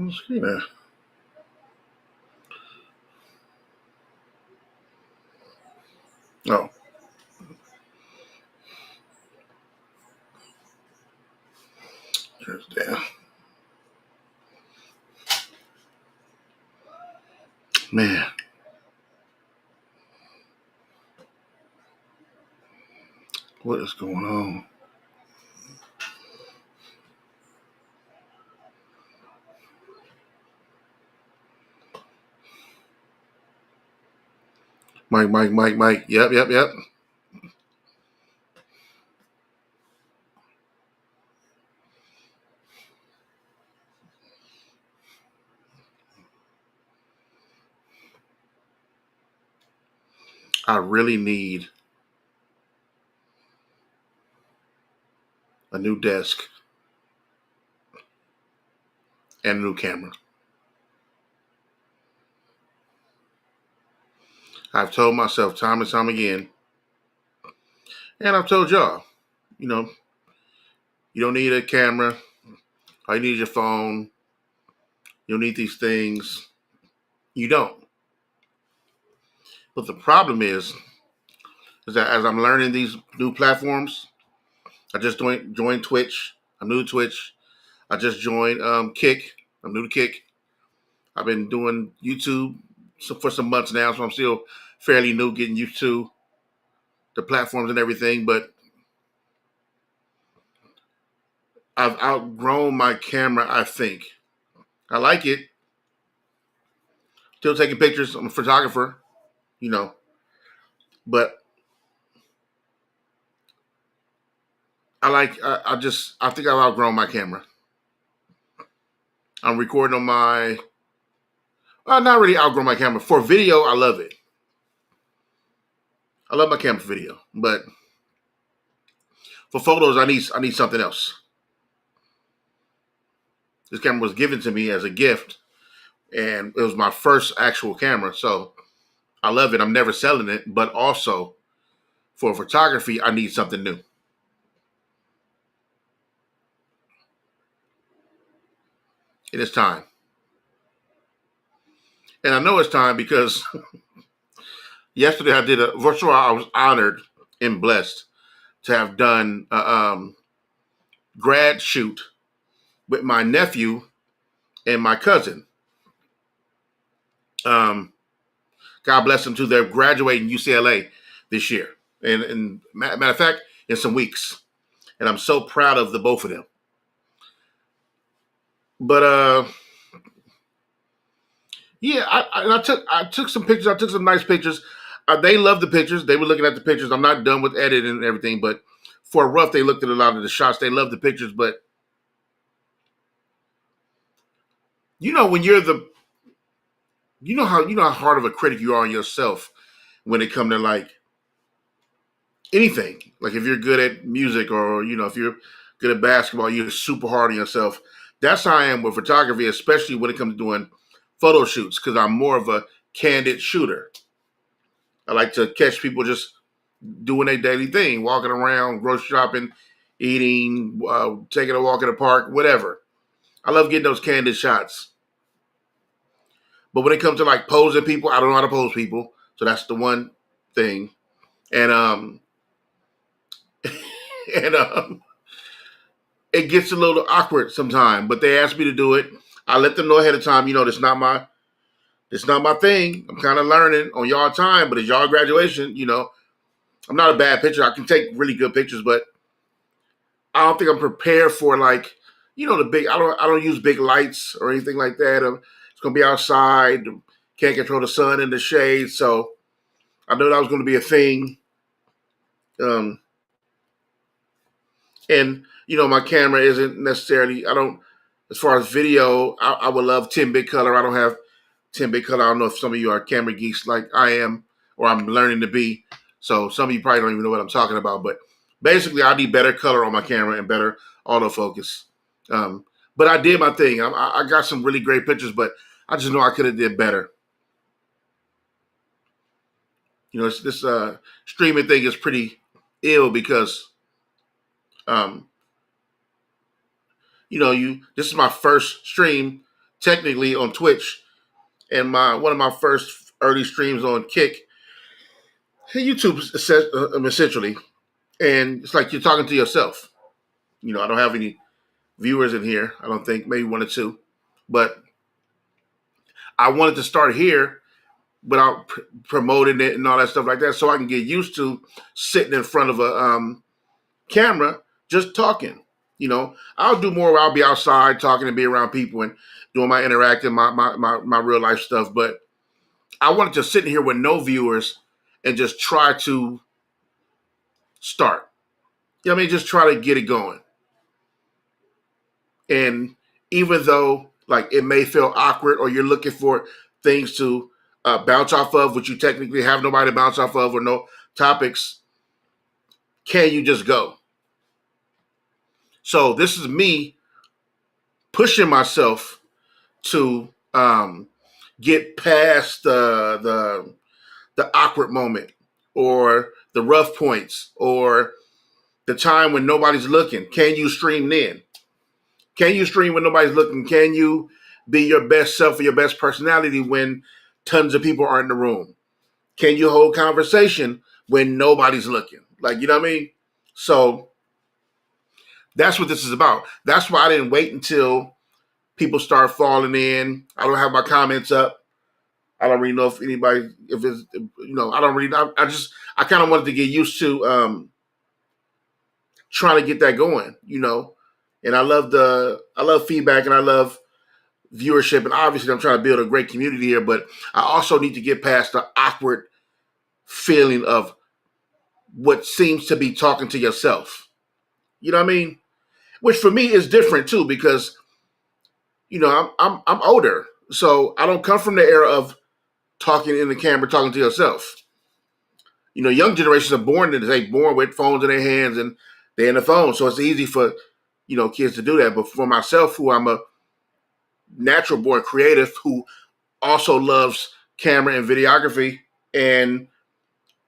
screen there. Oh. There's down. Man. What is going on? Mike. Yep. I really need a new desk and a new camera. I've told myself time and time again, and I've told y'all, you know, you don't need a camera. All you need is your phone. You don't need these things. You don't. But the problem is that as I'm learning these new platforms, I just joined Twitch. I'm new to Twitch. I just joined Kick. I'm new to Kick. I've been doing YouTube for some months now, so I'm still fairly new, getting used to the platforms and everything. But I've outgrown my camera. I think I like it. Still taking pictures. I'm a photographer, you know, but I think I've outgrown my camera. I'm recording on my. Not really outgrown my camera for video. I love it. I love my camera for video, but for photos, I need something else. This camera was given to me as a gift, and it was my first actual camera, so I love it. I'm never selling it, but also for photography, I need something new. It is time, and I know it's time because yesterday I did a virtual. I was honored and blessed to have done a grad shoot with my nephew and my cousin. Um, God bless them too. They're graduating UCLA this year, and matter of fact, in some weeks. And I'm so proud of the both of them. But yeah, I took some pictures. I took some nice pictures. They loved the pictures. They were looking at the pictures. I'm not done with editing and everything, but for a rough, they looked at a lot of the shots. They loved the pictures, but when you know how hard of a critic you are on yourself when it comes to like anything. Like if you're good at music or if you're good at basketball, you're super hard on yourself. That's how I am with photography, especially when it comes to doing photo shoots, because I'm more of a candid shooter. I like to catch people just doing their daily thing, walking around, grocery shopping, eating, taking a walk in the park, whatever. I love getting those candid shots. But when it comes to like posing people, I don't know how to pose people. So that's the one thing. And and it gets a little awkward sometimes. But they ask me to do it. I let them know ahead of time. It's not my thing. I'm kind of learning on y'all time, but it's y'all graduation. I'm not a bad picture. I can take really good pictures, but I don't think I'm prepared for like the big. I don't use big lights or anything like that. It's gonna be outside. Can't control the sun and the shade, so I know that was going to be a thing. Um, and my camera isn't necessarily. I don't. As far as video, I would love 10-bit color. I don't have 10-bit color. I don't know if some of you are camera geeks like I am, or I'm learning to be. So some of you probably don't even know what I'm talking about. But basically, I need better color on my camera and better autofocus. But I did my thing. I got some really great pictures, but I just know I could have did better. This streaming thing is pretty ill because um, this is my first stream technically on Twitch, and one of my first early streams on Kick, YouTube essentially, and it's like you're talking to yourself. I don't have any viewers in here. I don't think, maybe one or two, but I wanted to start here without promoting it and all that stuff like that, so I can get used to sitting in front of a camera just talking. I'll do more. I'll be outside talking and be around people and doing my interacting, my real life stuff. But I wanted to sit here with no viewers and just try to start. Just try to get it going. And even though like it may feel awkward or you're looking for things to bounce off of, which you technically have nobody to bounce off of or no topics, can you just go? So this is me pushing myself to get past the awkward moment or the rough points or the time when nobody's looking. Can you stream then? Can you stream when nobody's looking? Can you be your best self or your best personality when tons of people aren't in the room? Can you hold conversation when nobody's looking? Like, you know what I mean? So that's what this is about. That's why I didn't wait until people start falling in. I don't have my comments up. I don't really know if anybody, if it's, I don't really, I kind of wanted to get used to trying to get that going, and I love feedback and I love viewership. And obviously I'm trying to build a great community here, but I also need to get past the awkward feeling of what seems to be talking to yourself. You know what I mean? Which for me is different too, because, I'm older. So I don't come from the era of talking in the camera, talking to yourself. Young generations are born with phones in their hands and they're in the phone. So it's easy for, kids to do that. But for myself, who I'm a natural born creative who also loves camera and videography, and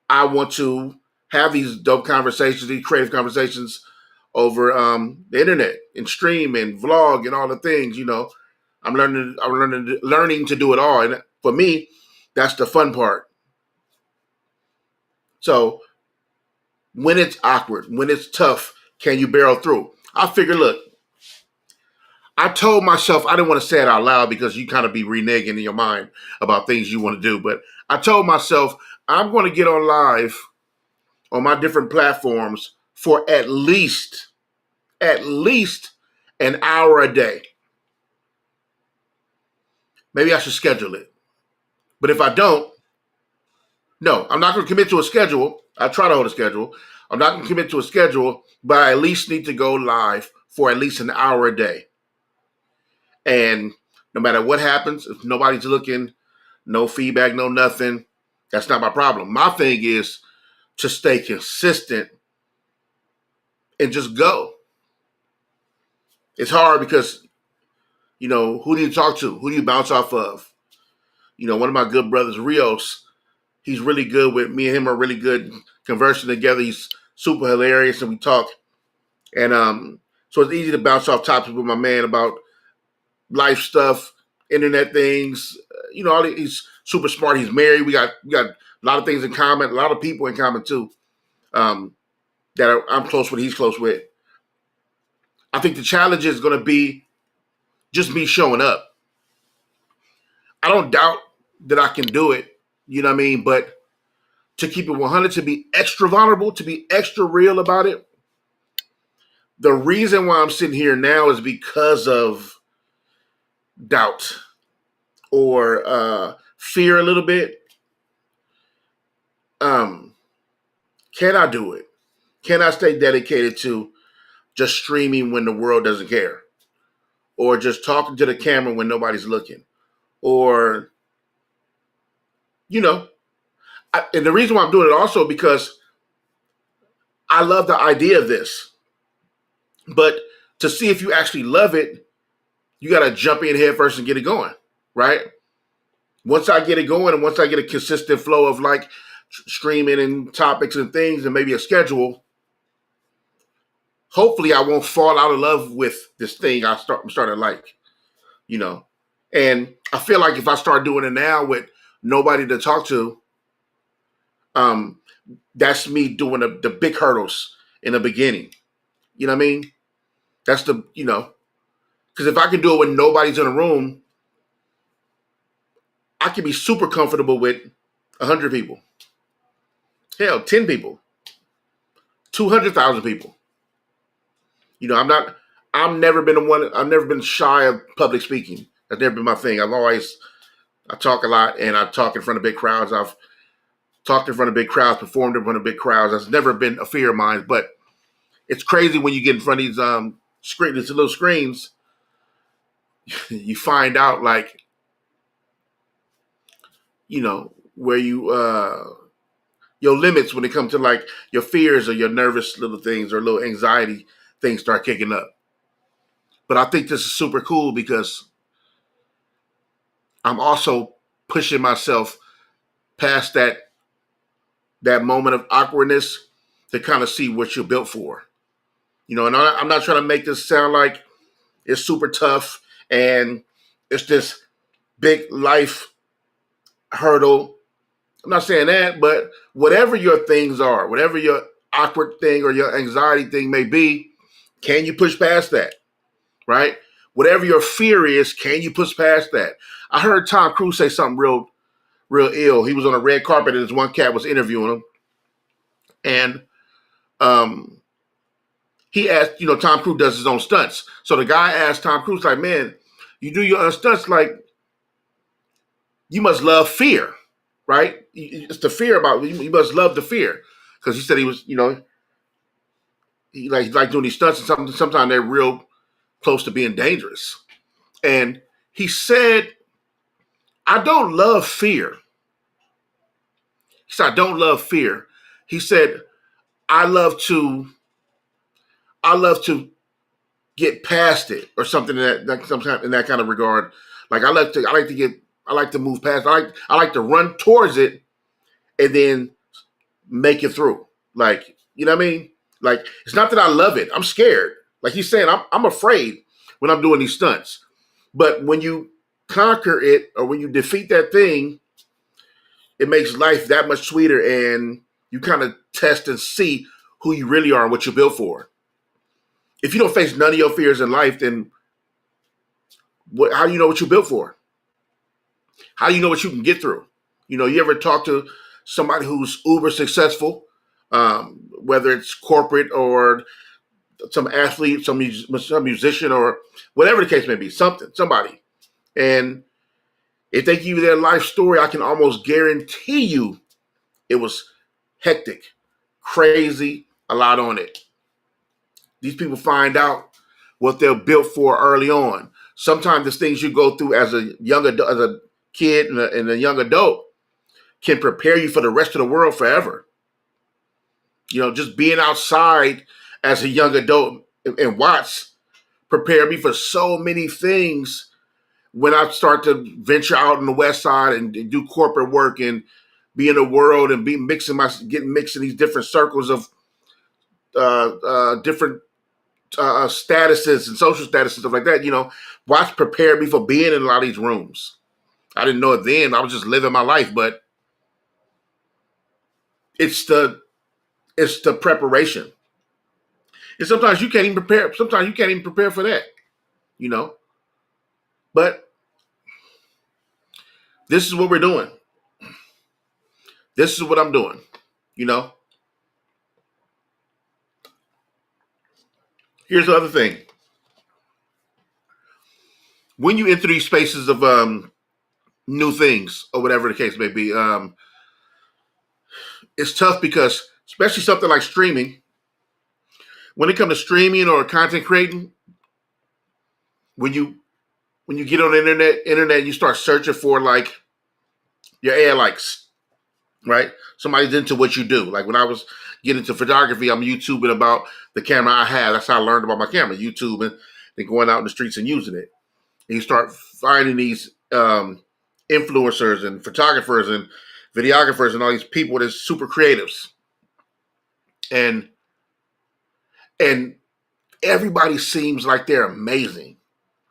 I want to have these dope conversations, these creative conversations over the internet and stream and vlog and all the things, I'm learning to do it all. And for me, that's the fun part. So when it's awkward, when it's tough, can you barrel through? I figure, look, I told myself I didn't want to say it out loud because you kind of be reneging in your mind about things you want to do. But I told myself I'm going to get on live on my different platforms for at least an hour a day. Maybe I should schedule it. But if I don't, no, I'm not going to commit to a schedule. I try to hold a schedule. I'm not going to commit to a schedule, but I at least need to go live for at least an hour a day. And no matter what happens, if nobody's looking, no feedback, no nothing, that's not my problem. My thing is to stay consistent and just go. It's hard because, who do you talk to? Who do you bounce off of? One of my good brothers, Rios, he's really good with me and him are really good conversing together. He's super hilarious and we talk. And so it's easy to bounce off topics with my man about life stuff, internet things. He's super smart. He's married. We got a lot of things in common, a lot of people in common too, that I'm close with, he's close with. I think the challenge is going to be just me showing up. I don't doubt that I can do it, you know what I mean? But to keep it 100, to be extra vulnerable, to be extra real about it, the reason why I'm sitting here now is because of doubt or fear a little bit. Can I do it? Can I stay dedicated to just streaming when the world doesn't care? Or just talking to the camera when nobody's looking? Or, and the reason why I'm doing it also because I love the idea of this. But to see if you actually love it, you got to jump in head first and get it going, right? Once I get it going and once I get a consistent flow of like streaming and topics and things and maybe a schedule, hopefully I won't fall out of love with this thing I'm starting to like, And I feel like if I start doing it now with nobody to talk to, um, that's me doing the big hurdles in the beginning. You know what I mean? That's the, because if I can do it when nobody's in the room, I can be super comfortable with 100 people. Hell, 10 people, 200,000 people. I've never been I've never been shy of public speaking. That's never been my thing. I talk a lot and I talk in front of big crowds. I've talked in front of big crowds, performed in front of big crowds. That's never been a fear of mine, but it's crazy when you get in front of these little screens, you find out like, where your limits when it comes to like your fears or your nervous little things or little anxiety things start kicking up. But I think this is super cool because I'm also pushing myself past that moment of awkwardness to kind of see what you're built for. And I'm not trying to make this sound like it's super tough and it's this big life hurdle. I'm not saying that, but whatever your things are, whatever your awkward thing or your anxiety thing may be, can you push past that? Right? Whatever your fear is, can you push past that? I heard Tom Cruise say something real ill. He was on a red carpet and this one cat was interviewing him. And he asked, Tom Cruise does his own stunts. So the guy asked Tom Cruise, like, man, you do your own stunts, like, you must love fear, right? It's the fear about, you must love the fear. Because he said he was, he like doing these stunts and sometimes they're real close to being dangerous. And he said, I don't love fear. He said, I don't love fear. He said, I love to get past it or something that sometimes in that kind of regard. Like I like to move past. I like to run towards it and then make it through. Like, you know what I mean? Like, it's not that I love it. I'm scared. Like he's saying, I'm afraid when I'm doing these stunts. But when you conquer it or when you defeat that thing, it makes life that much sweeter and you kind of test and see who you really are and what you're built for. If you don't face none of your fears in life, then how do you know what you're built for? How do you know what you can get through? You ever talk to somebody who's uber successful, whether it's corporate or some athlete, some musician, or whatever the case may be, somebody. And if they give you their life story, I can almost guarantee you it was hectic, crazy, a lot on it. These people find out what they're built for early on. Sometimes the things you go through as a as a kid and a young adult can prepare you for the rest of the world forever. Just being outside as a young adult in Watts prepared me for so many things when I start to venture out on the West Side and do corporate work and be in the world and getting mixed in these different circles of different statuses and social status and stuff like that. Watts prepared me for being in a lot of these rooms. I didn't know it then. I was just living my life, but it's the preparation. And sometimes you can't even prepare. Sometimes you can't even prepare for that. You know. But this is what we're doing. This is what I'm doing. You know. Here's the other thing. When you enter these spaces of new things or whatever the case may be, it's tough because especially something like streaming. When it comes to streaming or content creating, when you get on the internet, you start searching for like your AI likes, right? Somebody's into what you do. Like when I was getting into photography, I'm YouTubing about the camera I have. That's how I learned about my camera, YouTubing and going out in the streets and using it. And you start finding these influencers and photographers and videographers and all these people that's super creatives. And everybody seems like they're amazing,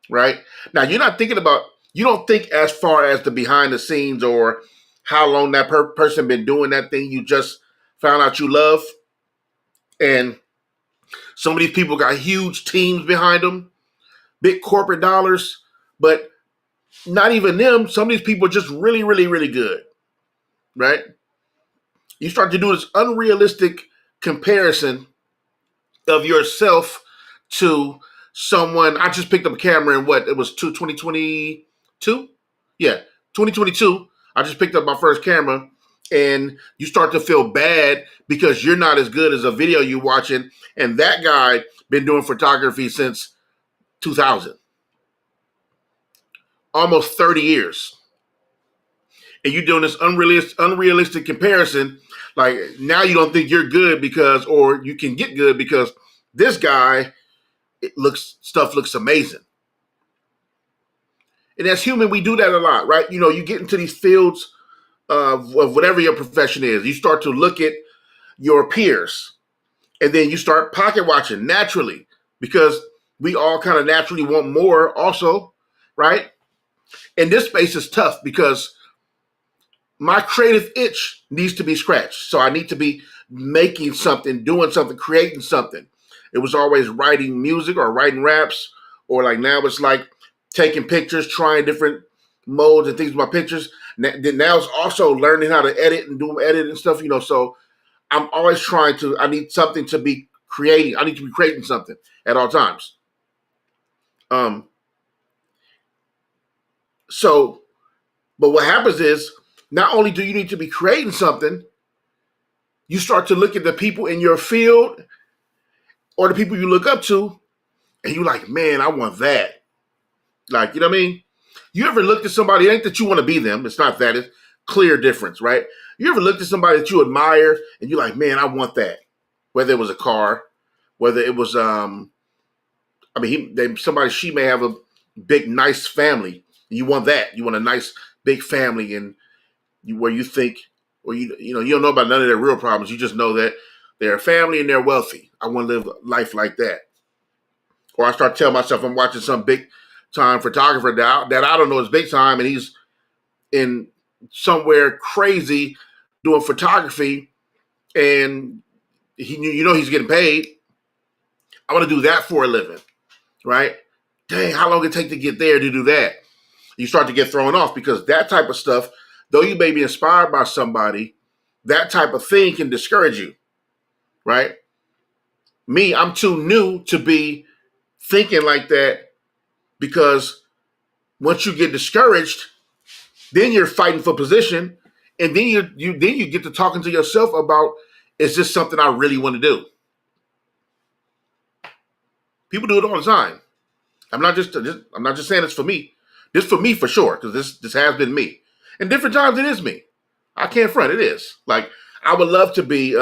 right? Now you're not thinking about You don't think as far as the behind the scenes or how long that person been doing that thing you just found out you love. And some of these people got huge teams behind them, big corporate dollars, but not even them. Some of these people are just really, really, really good, right? You start to do this unrealistic comparison of yourself to someone. I just picked up a camera in what it was 2022. Yeah, 2022. I just picked up my first camera, and you start to feel bad because you're not as good as a video you're watching, and that guy been doing photography since 2000, almost 30 years, and you're doing this unrealistic comparison. Like now, you don't think you're good because, or you can get good because this guy stuff looks amazing. And as human, we do that a lot, right? You know, you get into these fields of whatever your profession is. You start to look at your peers, and then you start pocket watching naturally because we all kind of naturally want more, also, right? And this space is tough because my creative itch needs to be scratched. So I need to be making something, doing something, creating something. It was always writing music or writing raps, or like now it's like taking pictures, trying different modes and things with my pictures. Now it's also learning how to edit and do edit and stuff, you know. So I'm always trying to, I need something to be creating. I need to be creating something at all times. So, but what happens is not only do you need to be creating something, you start to look at the people in your field or the people you look up to, and you're like, man, I want that. Like, you know what I mean? You ever looked at somebody, it ain't that you want to be them. It's not that. It's clear difference, right? You ever looked at somebody that you admire and you're like, man, I want that. Whether it was a car, whether it was, she may have a big, nice family. You want that. You want a nice, big family, and where you think, or you don't know about none of their real problems. You just know that they're a family and they're wealthy. I want to live life like that. Or I start telling myself I'm watching some big time photographer that I don't know is big time, and he's in somewhere crazy doing photography, and he's getting paid. I want to do that for a living, right? Dang, how long it take to get there to do that? You start to get thrown off because that type of stuff, though you may be inspired by somebody, that type of thing can discourage you, right? Me, I'm too new to be thinking like that because once you get discouraged, then you're fighting for position, and then you get to talking to yourself about, is this something I really want to do? People do it all the time. I'm not just saying it's for me. This for me for sure, because this has been me. And different times it is me. I can't front. It is. Like I would love to be.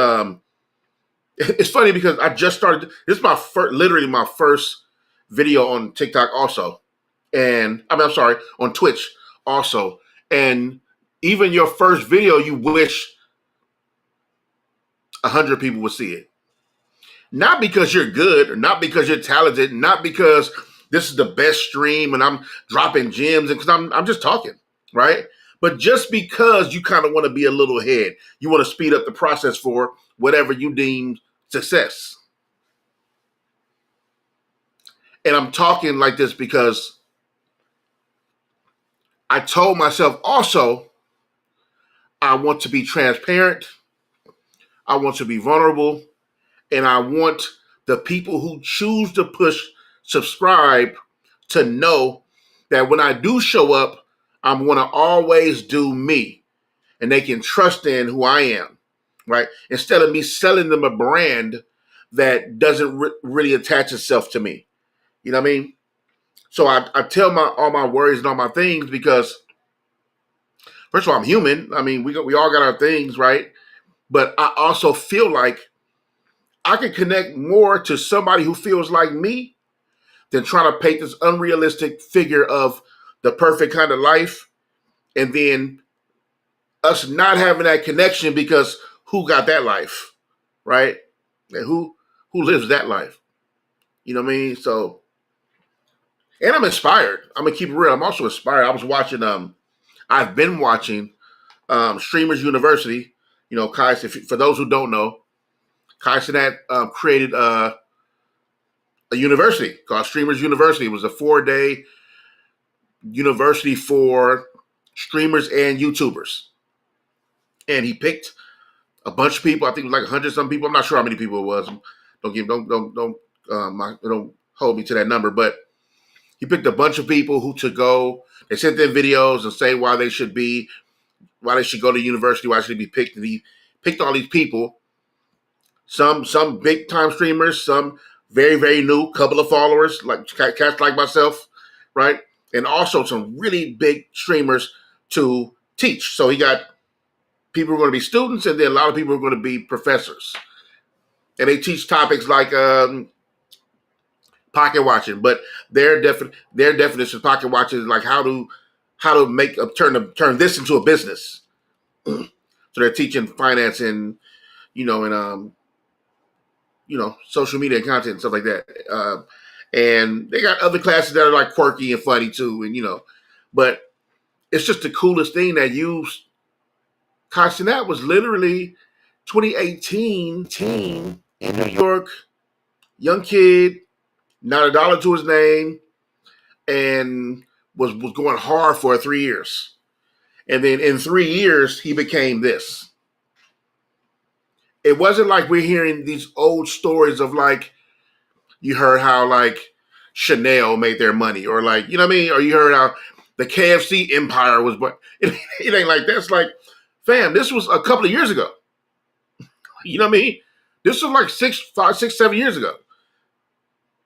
It's funny because I just started. This is literally my first video on TikTok also, and I'm sorry, on Twitch also. And even your first video, you wish 100 people would see it. Not because you're good, or not because you're talented, not because this is the best stream and I'm dropping gems, and because I'm just talking, right? But just because you kind of want to be a little ahead, you want to speed up the process for whatever you deem success. And I'm talking like this because I told myself also, I want to be transparent, I want to be vulnerable, and I want the people who choose to push subscribe to know that when I do show up, I'm going to always do me, and they can trust in who I am, right? Instead of me selling them a brand that doesn't really attach itself to me. You know what I mean? So I tell all my worries and all my things because, first of all, I'm human. I mean, we all got our things, right? But I also feel like I can connect more to somebody who feels like me than trying to paint this unrealistic figure of the perfect kind of life, and then us not having that connection because who got that life, right? And who lives that life? You know what I mean? So And I'm inspired. I'm gonna keep it real. I'm also inspired. I've been watching Streamers University. You know, Kai, for those who don't know, Kai Cenat created a university called Streamers University. It was a 4-day university for streamers and YouTubers. And he picked a bunch of people. I think it was like 100 some people. I'm not sure how many people it was. Don't hold me to that number. But he picked a bunch of people who to go. They sent them videos and say why they should go to university, why they should be picked. And he picked all these people. Some big time streamers, some very, very new, couple of followers, like cats like myself, right? And also some really big streamers to teach. So he got people who are going to be students, and then a lot of people are going to be professors. And they teach topics like pocket watching, but their definition of pocket watching is like how to turn this into a business. So they're teaching finance and social media and content and stuff like that. And they got other classes that are like quirky and funny too, and but it's just the coolest thing that Kai Cenat was literally 2018 teen in New York, young kid, not a dollar to his name, and was going hard for 3 years. And then in 3 years, he became this. It wasn't like we're hearing these old stories of like, you heard how like Chanel made their money, or like, you know what I mean? Or you heard how the KFC empire was, but it ain't like that. It's like, fam, this was a couple of years ago. You know what I mean? This was like 7 years ago.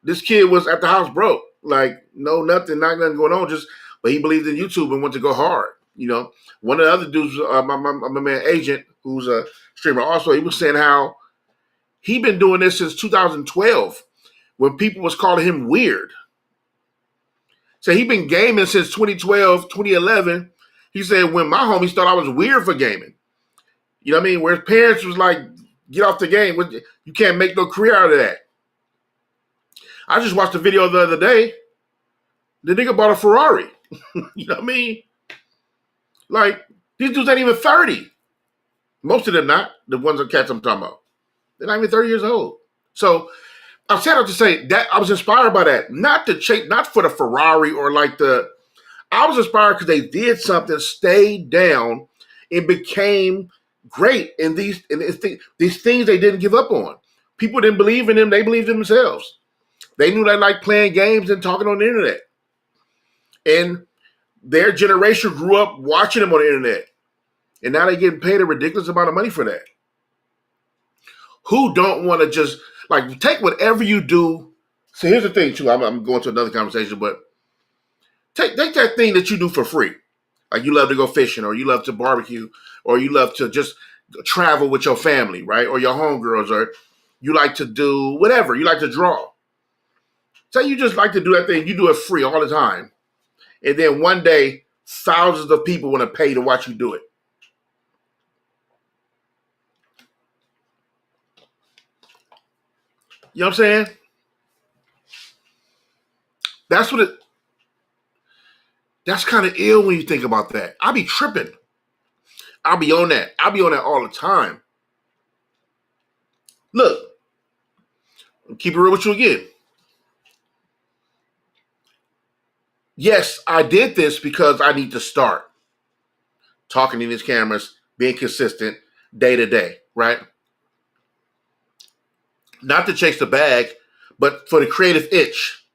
This kid was at the house broke, like nothing going on. But he believed in YouTube and wanted to go hard. One of the other dudes, my man Agent, who's a streamer, also he was saying how he been doing this since 2012, when people was calling him weird. So he been gaming since 2012, 2011. He said when my homies thought I was weird for gaming. You know what I mean? Where his parents was like, get off the game. You can't make no career out of that. I just watched a video the other day. The nigga bought a Ferrari. You know what I mean? Like, these dudes ain't even 30. Most of them not. The ones that cats I'm talking about. They're not even 30 years old. So I said to say that I was inspired by that. Not for the Ferrari or like I was inspired because they did something, stayed down, and became great in these things they didn't give up on. People didn't believe in them. They believed in themselves. They knew they liked playing games and talking on the internet. And their generation grew up watching them on the internet. And now they're getting paid a ridiculous amount of money for that. Who don't want to just, like, take whatever you do. So here's the thing, too. I'm going to another conversation, but take that thing that you do for free. Like you love to go fishing, or you love to barbecue, or you love to just travel with your family, right? Or your homegirls, or you like to do whatever. You like to draw. Say you just like to do that thing. You do it free all the time. And then one day, thousands of people want to pay to watch you do it. You know what I'm saying? That's kind of ill when you think about that. I be tripping. I'll be on that. I'll be on that all the time. Look, keep it real with you again. Yes, I did this because I need to start talking in these cameras, being consistent day to day, right? Not to chase the bag, but for the creative itch.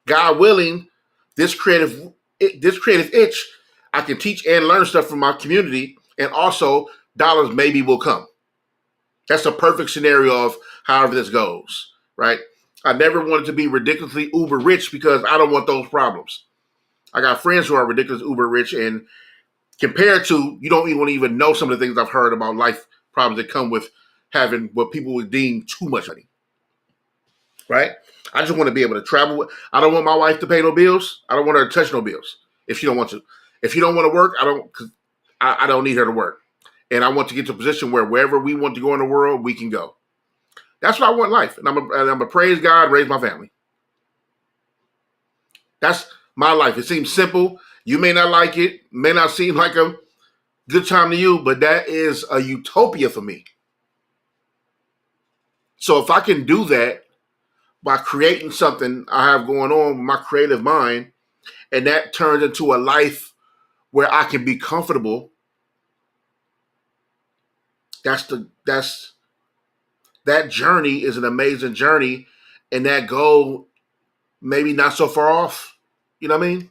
God willing, this creative itch, I can teach and learn stuff from my community, and also dollars maybe will come. That's a perfect scenario of however this goes, right? I never wanted to be ridiculously uber rich because I don't want those problems. I got friends who are ridiculously uber rich, and compared to, you don't even know some of the things I've heard about life problems that come with having what people would deem too much money, right? I just want to be able to travel. I don't want my wife to pay no bills. I don't want her to touch no bills if she don't want to. If she don't want to work, I don't need her to work. And I want to get to a position where wherever we want to go in the world, we can go. That's what I want in life. And I'm a praise God, raise my family. That's my life. It seems simple. You may not like it, may not seem like a good time to you, but that is a utopia for me. So if I can do that by creating something I have going on with my creative mind, and that turns into a life where I can be comfortable, that's that journey is an amazing journey, and that goal maybe not so far off. You know what I mean?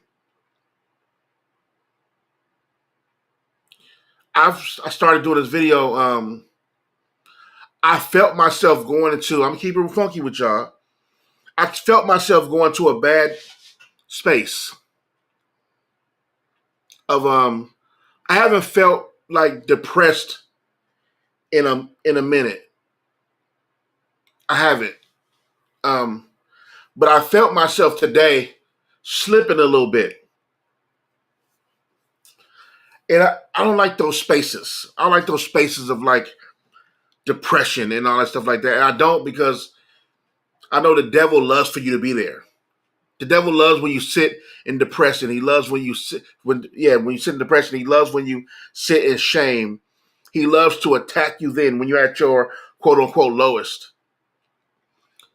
I started doing this video. I felt myself going into. I'm keeping it funky with y'all. I felt myself going to a bad space of I haven't felt like depressed in a minute. I haven't. Um, but I felt myself today slipping a little bit. And I don't like those spaces. I don't like those spaces of like depression and all that stuff like that. And I don't, because I know the devil loves for you to be there. The devil loves when you sit in depression. He loves when you sit when you sit in depression. He loves when you sit in shame. He loves to attack you then when you're at your quote unquote lowest.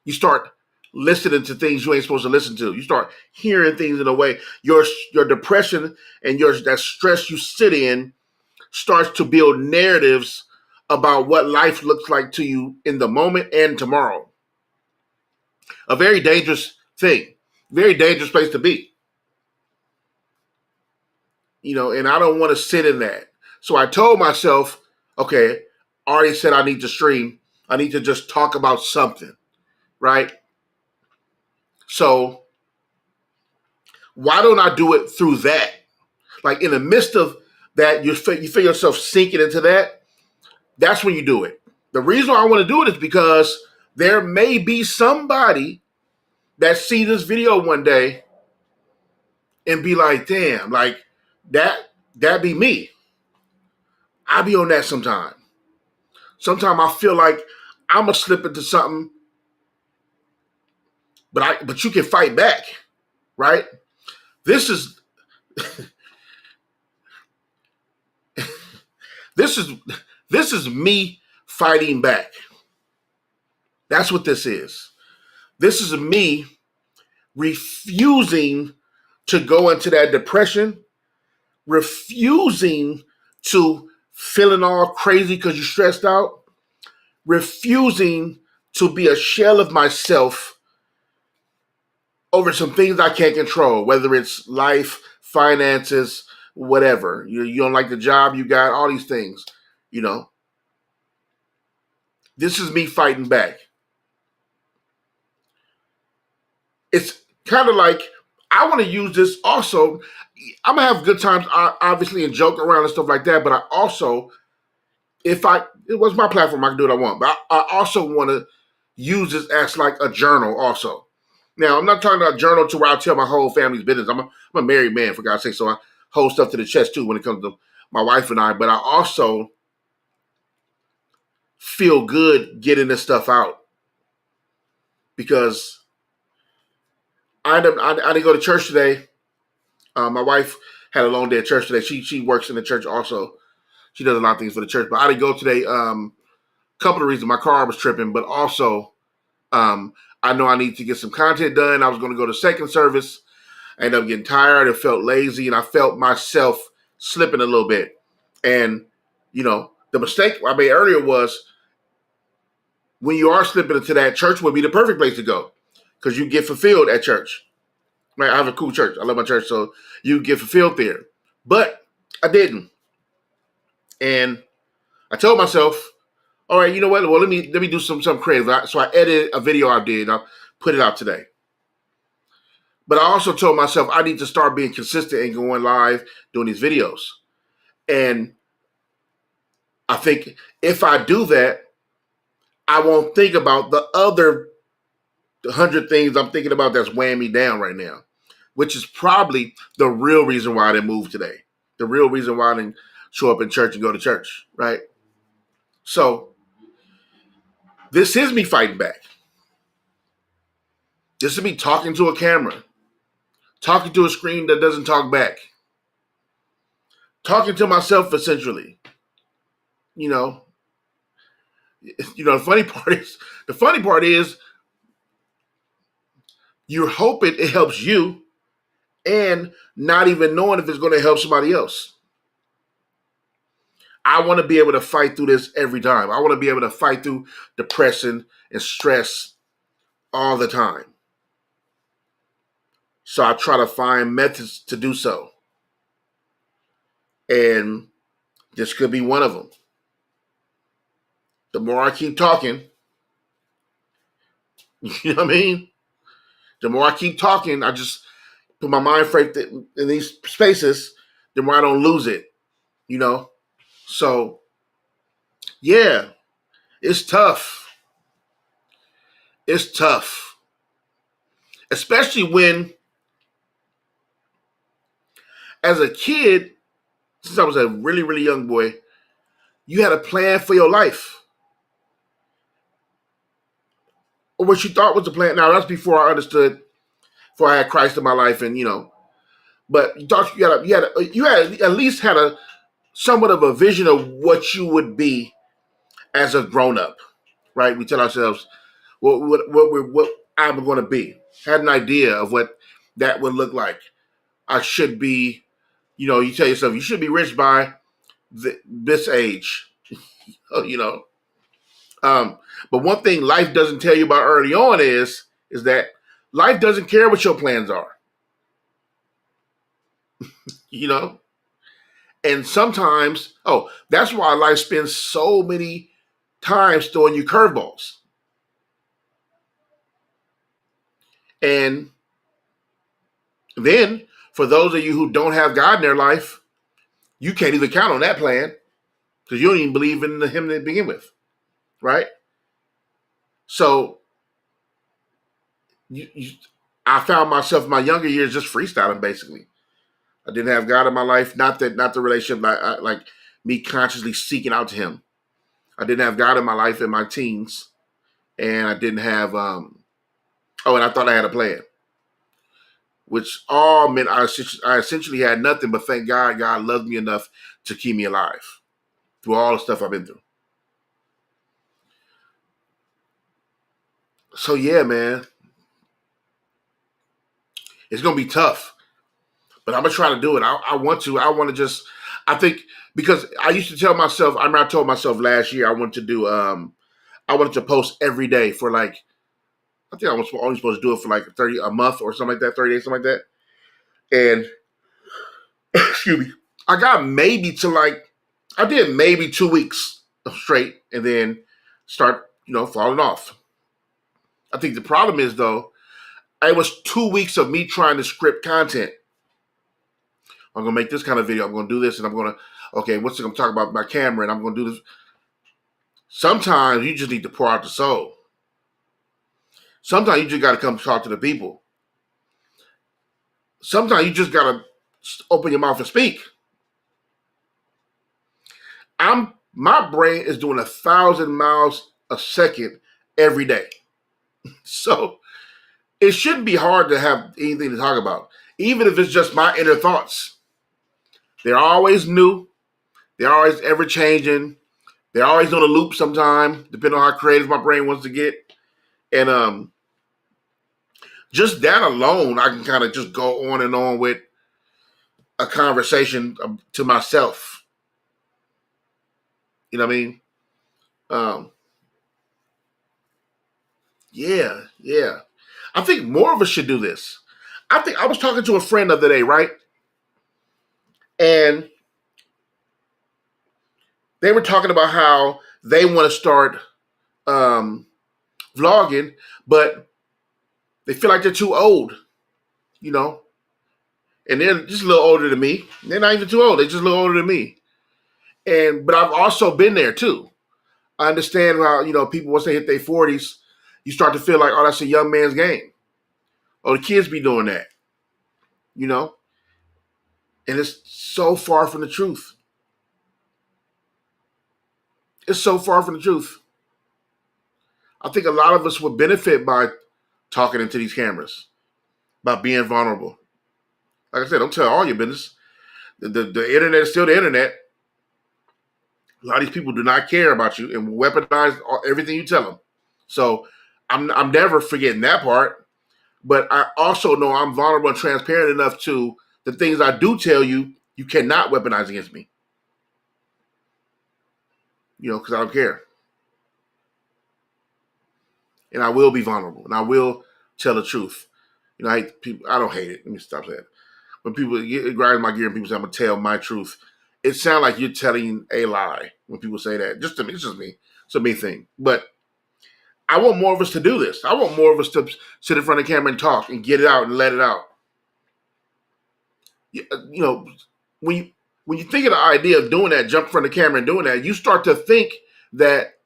You start listening to things you ain't supposed to listen to. You start hearing things in a way your depression and your that stress you sit in starts to build narratives about what life looks like to you in the moment and tomorrow. A very dangerous thing, very dangerous place to be. And I don't want to sit in that. So I told myself, okay, I already said I need to stream. I need to just talk about something, right? So why don't I do it through that? Like in the midst of that, you feel yourself sinking into that. That's when you do it. The reason I want to do it is because there may be somebody that see this video one day and be like, damn, like that be me. I be on that sometime. Sometimes I feel like I'm gonna slip into something, but you can fight back, right? This is this is this is me fighting back. That's what this is. This is me refusing to go into that depression, refusing to feeling all crazy because you're stressed out, refusing to be a shell of myself over some things I can't control, whether it's life, finances, whatever. You don't like the job you got, all these things. You know, this is me fighting back. It's kind of like I want to use this also. I'm gonna have good times, obviously, and joke around and stuff like that. But I also, it was my platform, I can do what I want. But I also want to use this as like a journal, also. Now, I'm not talking about a journal to where I tell my whole family's business. I'm a married man, for God's sake, so I hold stuff to the chest too when it comes to my wife and I. But I also feel good getting this stuff out because I didn't go to church today. My wife had a long day at church today. She works in the church also. She does a lot of things for the church, but I didn't go today. Couple of reasons: my car was tripping, but also I know I need to get some content done. I was going to go to second service. I ended up getting tired. I felt lazy, and I felt myself slipping a little bit. And the mistake I made earlier was when you are slipping into that, church would be the perfect place to go because you get fulfilled at church. Right? I have a cool church. I love my church, so you get fulfilled there. But I didn't, and I told myself, all right, you know what? Well, let me do something creative. So I edited a video I did. I put it out today. But I also told myself I need to start being consistent and going live doing these videos. And I think if I do that, I won't think about the other 100 things I'm thinking about that's weighing me down right now, which is probably the real reason why I didn't move today. The real reason why I didn't show up in church and go to church, right? So this is me fighting back. This is me talking to a camera, talking to a screen that doesn't talk back, talking to myself essentially. You know, the funny part is you're hoping it helps you and not even knowing if it's going to help somebody else. I want to be able to fight through this every time. I want to be able to fight through depression and stress all the time. So I try to find methods to do so. And this could be one of them. The more I keep talking, you know what I mean? The more I keep talking, I just put my mind frame in these spaces, the more I don't lose it, you know? So, yeah, it's tough. It's tough. Especially when, as a kid, since I was a really, really young boy, you had a plan for your life. Or what you thought was the plan. Now, that's before I understood, before I had Christ in my life, and, you know, but you thought you had at least had a somewhat of a vision of what you would be as a grown up, right? We tell ourselves what I'm going to be. Had an idea of what that would look like. I should be, you know, you tell yourself you should be rich by this age, you know. But one thing life doesn't tell you about early on is that life doesn't care what your plans are, you know. And sometimes, that's why life spends so many times throwing you curveballs. And then, for those of you who don't have God in their life, you can't even count on that plan because you don't even believe in Him to begin with, right? So, I found myself in my younger years just freestyling. Basically, I didn't have God in my life. Not the relationship like me consciously seeking out to Him. I didn't have God in my life in my teens, and I didn't have. And I thought I had a plan, which all meant I essentially had nothing. But thank God, God loved me enough to keep me alive through all the stuff I've been through. So yeah, man, it's gonna be tough, but I'm gonna try to do it. I want to. I want to just. I think because I used to tell myself. I remember I told myself last year I wanted to do. I wanted to post every day for like. I think I was only supposed to do it for like 30 a month or something like that, 30 days, something like that. And excuse me, I got maybe to like. I did maybe 2 weeks straight, and then start falling off. I think the problem is though, it was 2 weeks of me trying to script content. I'm gonna make this kind of video. I'm gonna do this, and I'm gonna what's it? I'm talking about my camera, and I'm gonna do this. Sometimes you just need to pour out the soul. Sometimes you just got to come talk to the people. Sometimes you just got to open your mouth and speak. My brain is doing 1,000 miles a second every day, so it shouldn't be hard to have anything to talk about, even if it's just my inner thoughts. They're always new. They're always ever changing. They're always on a loop sometime, depending on how creative my brain wants to get. And just that alone, I can kind of just go on and on with a conversation to myself. You know what I mean? Um, yeah. I think more of us should do this. I think I was talking to a friend the other day, right? And they were talking about how they want to start vlogging, but they feel like they're too old, you know? And they're just a little older than me. They're not even too old. They're just a little older than me. But I've also been there too. I understand how, people once they hit their 40s, you start to feel like, oh, that's a young man's game. Oh, the kids be doing that, you know? And it's so far from the truth. It's so far from the truth. I think a lot of us would benefit by talking into these cameras, by being vulnerable. Like I said, don't tell all your business. The internet is still the internet. A lot of these people do not care about you and weaponize everything you tell them. So I'm never forgetting that part. But I also know I'm vulnerable and transparent enough to the things I do tell you, you cannot weaponize against me. Because I don't care. And I will be vulnerable, and I will tell the truth. I don't hate it. Let me stop saying it. When it grinds my gear and people say I'm gonna tell my truth, it sounds like you're telling a lie when people say that. Just to me, it's just me. It's a me thing. But I want more of us to do this. I want more of us to sit in front of the camera and talk and get it out and let it out. When you think of the idea of doing that, jump in front of the camera and doing that, you start to think that,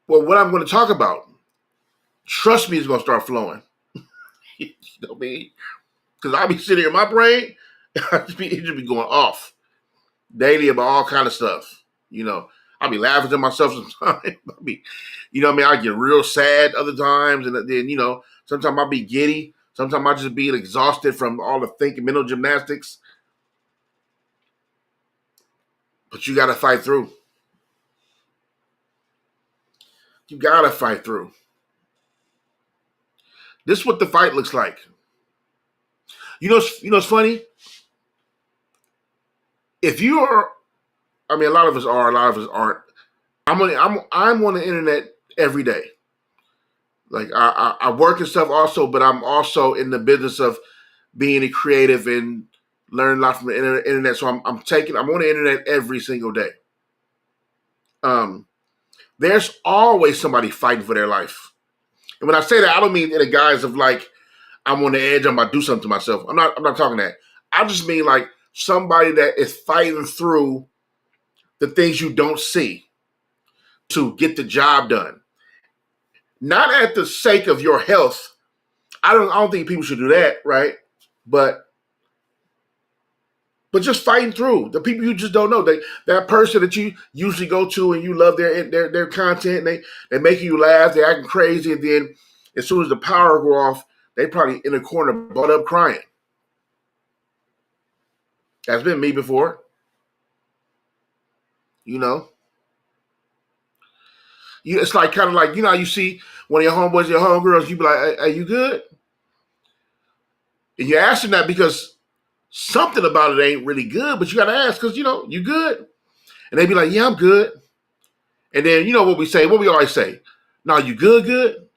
well, what I'm going to talk about, trust me, is going to start flowing. You know what I mean? Because I'll be sitting in my brain, it just be going off daily about all kind of stuff. I'll be laughing to myself sometimes. I get real sad other times, and then sometimes I'll be giddy. Sometimes I'll just be exhausted from all the thinking, mental gymnastics. But you got to fight through. You got to fight through. This is what the fight looks like. It's funny? If you are, a lot of us are, a lot of us aren't. I'm on the internet every day. Like I work and stuff also, but I'm also in the business of being a creative and learning a lot from the internet. So I'm on the internet every single day. There's always somebody fighting for their life. And when I say that, I don't mean in the guise of like, I'm on the edge, I'm about to do something to myself. I'm not talking that. I just mean like somebody that is fighting through the things you don't see to get the job done. Not at the sake of your health. I don't think people should do that, right? But just fighting through the people you just don't know. That person that you usually go to and you love their content, and they making you laugh, they're acting crazy, and then as soon as the power go off, they probably in a corner bought up crying. That's been me before. It's like kind of like, how you see one of your homeboys, your homegirls, you be like, "Are you good?" And you're asking that because something about it ain't really good, but you got to ask because, you good? And they be like, "Yeah, I'm good." And then, what we always say, "No, you good?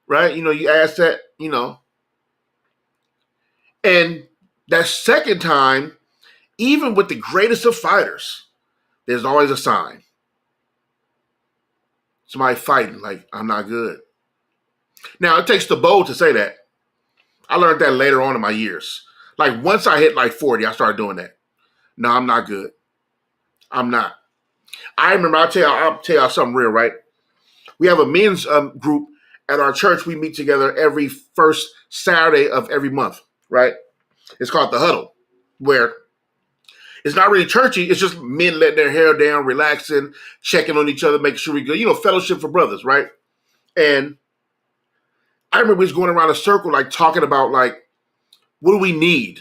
Right?" You ask that, And that second time, even with the greatest of fighters, there's always a sign. Somebody fighting like, "I'm not good." Now, it takes the bold to say that. I learned that later on in my years. Like once I hit like 40, I started doing that. No, I'm not good. I'm not. I remember, I'll tell y'all something real, right? We have a men's group at our church. We meet together every first Saturday of every month, right? It's called The Huddle, where it's not really churchy. It's just men letting their hair down, relaxing, checking on each other, making sure we're good. Fellowship for brothers, right? And I remember we was going around a circle, like talking about like, what do we need,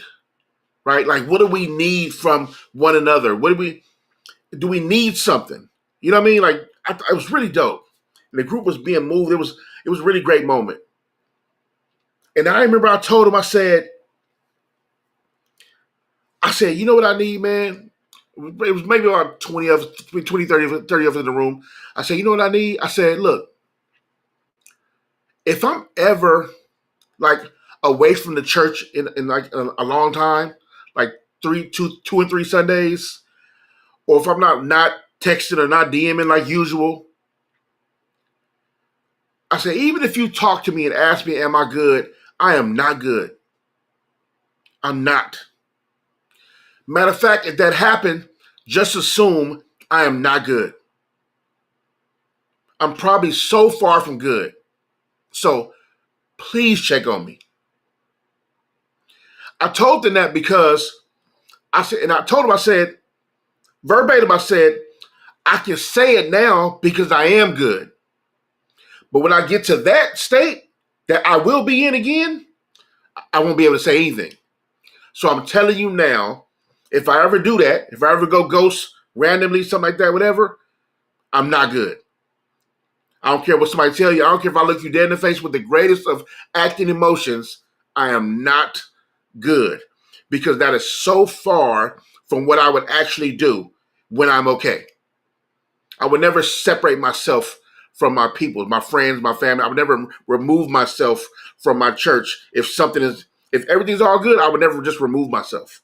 right? Like, what do we need from one another? Do we need something? You know what I mean? Like, it was really dope. And the group was being moved. It was a really great moment. And I remember I told him, I said, you know what I need, man? It was maybe about 20, 30 of us in the room. I said, you know what I need? I said, look, if I'm ever like away from the church in like a long time, like two and three Sundays, or if I'm not texting or not DMing like usual, I said, even if you talk to me and ask me, am I good? I am not good. I'm not. Matter of fact, if that happened, just assume I am not good. I'm probably so far from good. So please check on me. I told them that because I said, verbatim, I said, I can say it now because I am good. But when I get to that state that I will be in again, I won't be able to say anything. So I'm telling you now, if I ever do that, if I ever go ghost randomly, something like that, whatever, I'm not good. I don't care what somebody tell you. I don't care if I look you dead in the face with the greatest of acting emotions. I am not good because that is so far from what I would actually do when I'm okay. I would never separate myself from my people, my friends, my family. I would never remove myself from my church. If everything's all good, I would never just remove myself.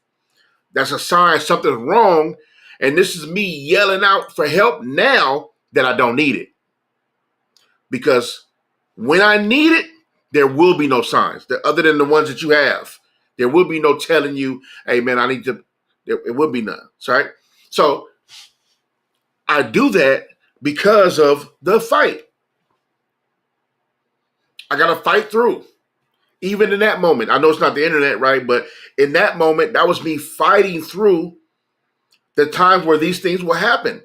That's a sign something's wrong. And this is me yelling out for help now that I don't need it. Because when I need it, there will be no signs other than the ones that you have. There will be no telling you, hey, man, I need to, it will be none. Right? So I do that because of the fight. I got to fight through. Even in that moment, I know it's not the internet, right? But in that moment, that was me fighting through the times where these things will happen.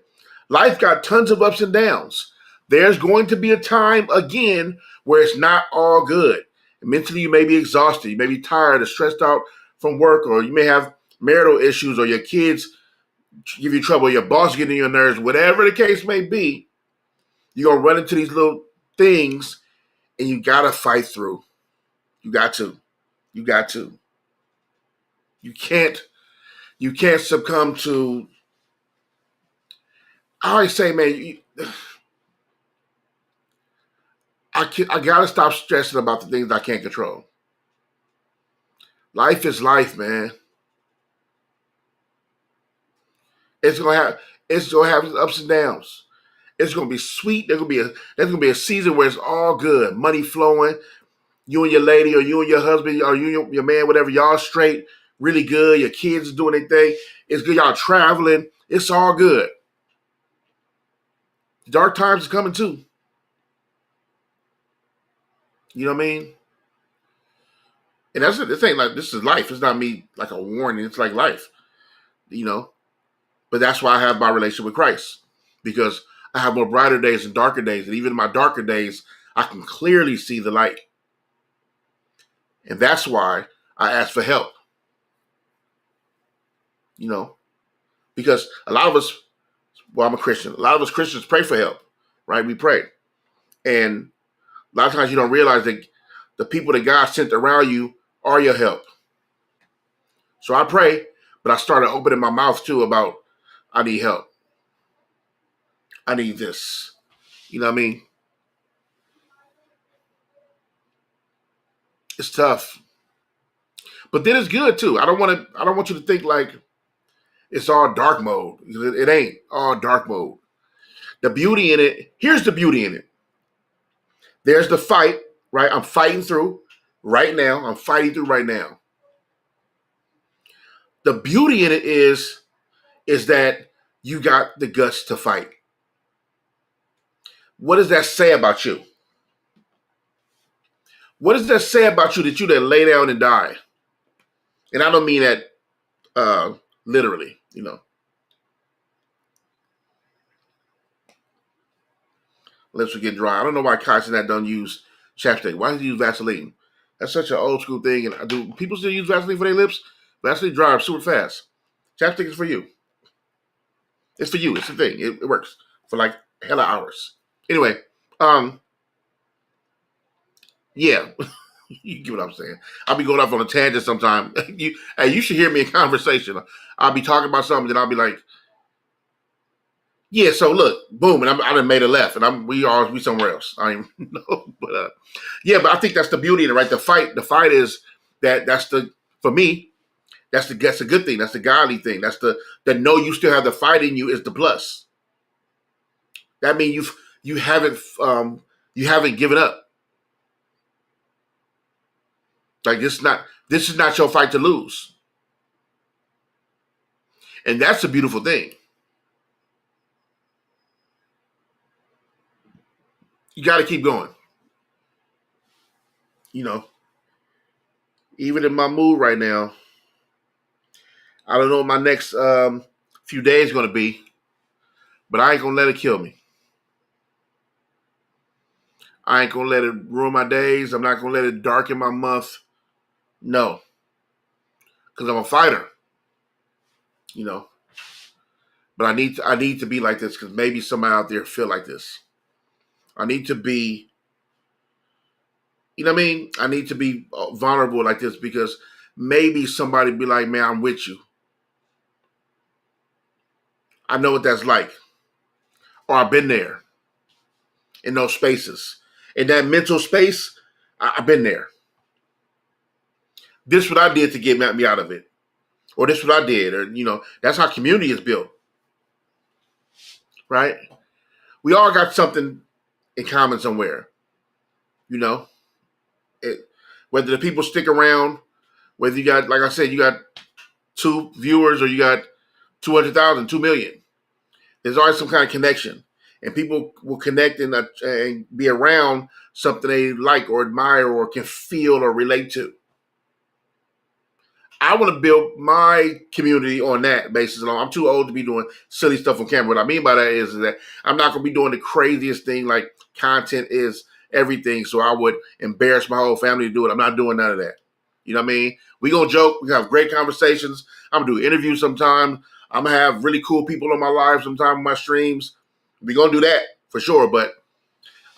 Life got tons of ups and downs. There's going to be a time again where it's not all good. Mentally, you may be exhausted. You may be tired or stressed out from work, or you may have marital issues, or your kids give you trouble, your boss getting on your nerves, whatever the case may be. You're going to run into these little things, and you got to fight through. You got to. You got to. You can't. You can't succumb to. I always say, man, I got to stop stressing about the things I can't control. Life is life, man. It's gonna have its ups and downs. It's gonna be sweet. There's gonna be a season where it's all good, money flowing. You and your lady, or you and your husband, or you and your man, whatever, y'all straight, really good. Your kids are doing their thing. It's good. Y'all traveling. It's all good. Dark times is coming too. You know what I mean? And that's the thing. Like, this is life. It's not me like a warning. It's like life. You know. But that's why I have my relationship with Christ, because I have more brighter days and darker days, and even in my darker days, I can clearly see the light. And that's why I ask for help. You know, because a lot of us, well, I'm a Christian. A lot of us Christians pray for help, right? We pray, and a lot of times you don't realize that the people that God sent around you are your help. So I pray, but I started opening my mouth too about I need help. I need this. You know what I mean? It's tough. But then it's good too. I don't want you to think like it's all dark mode. It ain't all dark mode. The beauty in it, here's the beauty in it. There's the fight, right? I'm fighting through right now. I'm fighting through right now. The beauty in it is that you got the guts to fight. What does that say about you? What does that say about you that you that lay down and die? And I don't mean that uh literally, you know. Lips will get dry. I don't know why Kai Cenat don't use chapstick. Why does he use Vaseline? That's such an old school thing. And do people still use Vaseline for their lips? Vaseline dries super fast. Chapstick is for you. It's for you. It's the thing. It works for like hella hours. Anyway, um, yeah, you get what I'm saying. I'll be going off on a tangent sometime. You should hear me in conversation. I'll be talking about something, then I'll be like, yeah. So look, boom, and I done made a left, and we somewhere else. I ain't know, but yeah, but I think that's the beauty in it, right? The fight is that's the for me. That's a good thing. That's the godly thing. That's the know you still have the fight in you is the plus. That means you haven't given up. Like this is not your fight to lose, and that's a beautiful thing. You got to keep going. You know, even in my mood right now, I don't know what my next few days going to be, but I ain't gonna let it kill me. I ain't gonna let it ruin my days. I'm not gonna let it darken my month. No, because I'm a fighter, you know. But I need to be like this because maybe somebody out there feel like this. I need to be, you know what I mean? I need to be vulnerable like this because maybe somebody be like, man, I'm with you. I know what that's like. Or I've been there in those spaces. In that mental space, I've been there. This is what I did to get me out of it. Or this is what I did. Or, you know, that's how community is built. Right? We all got something in common somewhere. You know? Whether the people stick around, whether you got, like I said, you got 2 viewers or you got 200,000, 2 million. There's always some kind of connection. And people will connect and be around something they like or admire or can feel or relate to. I want to build my community on that basis alone. I'm too old to be doing silly stuff on camera. What I mean by that is that I'm not going to be doing the craziest thing like content is everything. So I would embarrass my whole family to do it. I'm not doing none of that. You know what I mean? We going to joke. We have great conversations. I'm going to do interviews sometime. I'm going to have really cool people on my live sometime on my streams. We're going to do that for sure. But